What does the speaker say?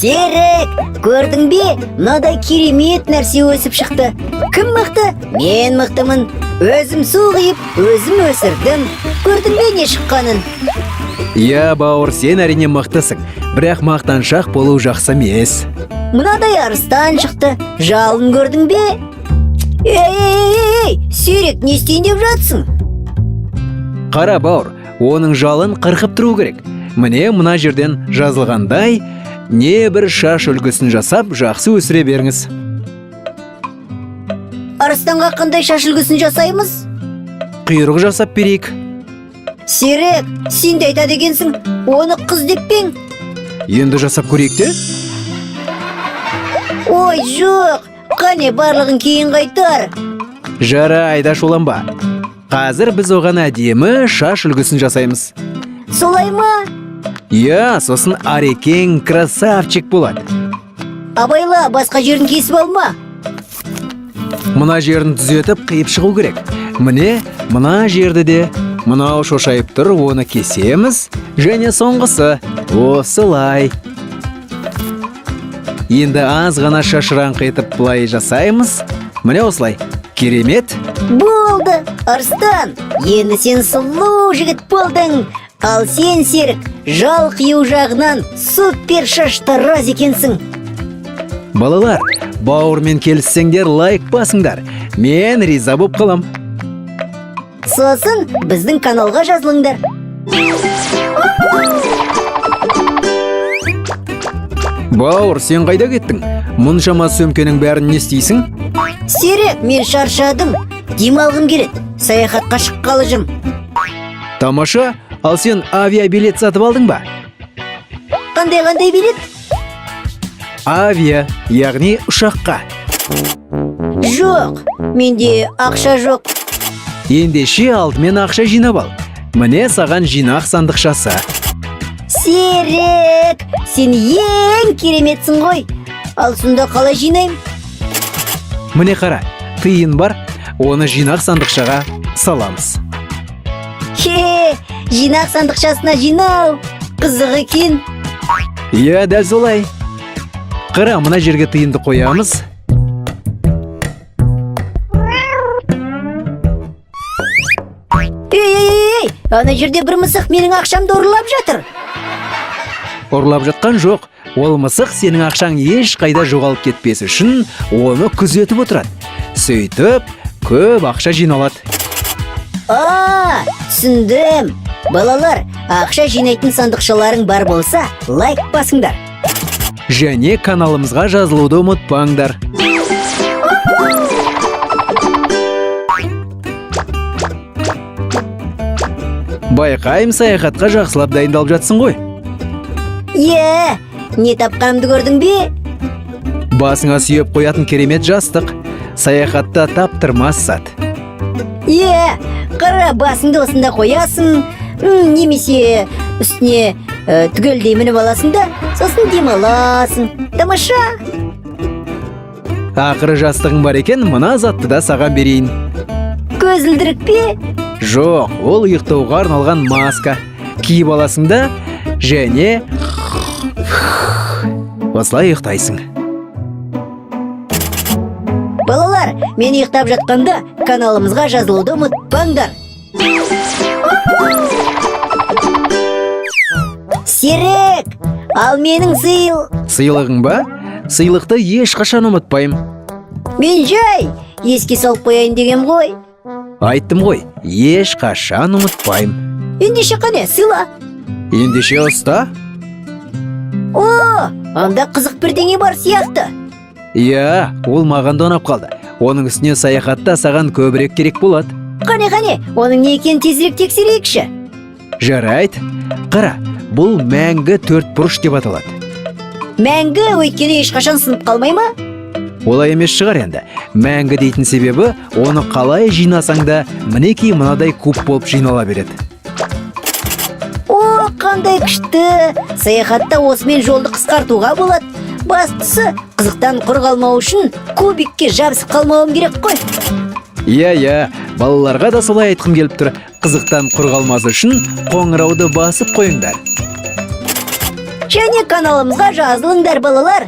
Серік, көрдің бе? Мынадай керемет нәрсе өсіп шықты. Кім мықты? Мен мықтымын. Өзім су құйып, өзім өсірдім. Көрдің бе не шыққанын? Иә, бауыр, сен әрине мықтысың, бірақ мақтаншақ болу жақсы емес. Мынадай арыстан шықты. Жалын көрдің бе? Ей, Серік, не істейін деп жатсың? Қара, бауыр, оның жалын қырқып тұру керек. Міне мына жерден жазылғандай, не бір шаш үлгісін жасап, жақсы өсіре беріңіз. Арыстанға қандай шаш үлгісін жасаймыз? Құйрық жасап берейік. Серік, сен де айтады екенсің, оны қыз деп пең? Енді жасап көрейік те? Ой, жоқ, қане барлығын кейін қайтар. Жарайды, ашуланба. Қазір біз оған әдемі шаш үлгісін жасаймыз. Солай ма? Иә, сосын арекең красавчик болады. Абайла, басқа жерін кесіп алма. Мына жерін түзетіп қиып шығу керек. Міне, мына жерді де, мынау шошайып тұр, оны кесеміз, және соңғысы осылай. Енді аз ғана шашыраңқы етіп бұлай жасаймыз. Міне осылай. Керемет. Болды, Арыстан, енді сен сұлу жігіт болдың. Ал сен, Серік, жал қию жағынан супер шаштараз екенсің. Балалар, бауырмен келіссеңдер лайк басыңдар. Мен риза боп қалам. Сосын біздің каналға жазылыңдар. Бауыр, сен қайда кеттің? Мұншама сөмкенің бәрін не істейсің? Серік, мен шаршадым. Демалғым келеді. Саяхатқа шыққалы жүрмін. Тамаша, ал сен авиабилет сатып алдың ба? Қандай билет? Авиа, яғни ұшаққа. Жоқ, менде ақша жоқ. Ендеше алдымен ақша жинап ал. Міне саған жинақ сандықшасы. Серік, сен ең кереметсің ғой. Ал сонда қалай жинаймын? Міне қара, тиын бар, оны жинақ сандықшаға саламыз. Жинақ сандықшасына жинау. Қызық екен. Иә, дәл солай. Қара, мына жерге тиынды қоямыз. Ей, ана жерде бір мысық менің ақшамды ұрлап жатыр. Ұрлап жатқан жоқ. Ол мысық сенің ақшаң еш қайда жоғалып кетпесі үшін оны күзетіп отырады. Сөйтіп, көп ақша жиналады. Түсіндім. Балалар, ақша жинайтын сандықшаларың бар болса, лайк басыңдар. Және каналымызға жазылуды ұмытпаңдар. Байқайым, саяхатқа жақсылап дайындалып жатсың ғой. Е, не тапқанымды көрдің бе? Басыңа сүйеп қоятын керемет жастық. Саяхатта таптырмас сат. Е, қара, басыңды осында қоясың, немесе үстіне түгелдей мініп аласың да, сосын демаласың. Тамаша. Ақыры жастығың бар екен, мына затты да саған берейін. Көзілдірік пе? Жоқ, ол ұйықтауға арналған маска. Киіп аласың да, және осылай ұйықтайсың. Балалар, мен ұйықтап жатқанда каналымызға жазылуды ұмытпаңдар. Серік, ал менің Сыйлығың ба? Сыйлықты ешқашан ұмытпайым. Мен жай еске салып қояйын деген ғой. Айттым ғой, ешқашан ұмытпайым. Ендеше қане, сыйла. Ендеше ұста. Анда қызық бірдеңе бар сияқты. Иә, ол маған да ұнап қалды. Оның үстіне саяхатта саған көбірек керек болады. Қане, оның не екенін тезірек тексерейікші. Жарайды. Қара, бұл мәңгі төрт бұрыш деп аталады. Мәңгі өйткені ешқашан сынып қалмай ма? Олай емес шығар енді. Мәңгі дейтін себебі, оны қалай жинасаң да, мінекей мынадай куб болып жинала береді. Қандай күшті. Саяхатта осымен жолды қысқартуға болады. Бастысы, қызықтан құр қалмау үшін кубикке жабысып қалмауым керек қой. Иә, балаларға да солай айтқым келіп тұр. Қызықтан құр қалмас үшін қоңырауды басып қойыңдар. Және каналымызға жазылыңдар балалар.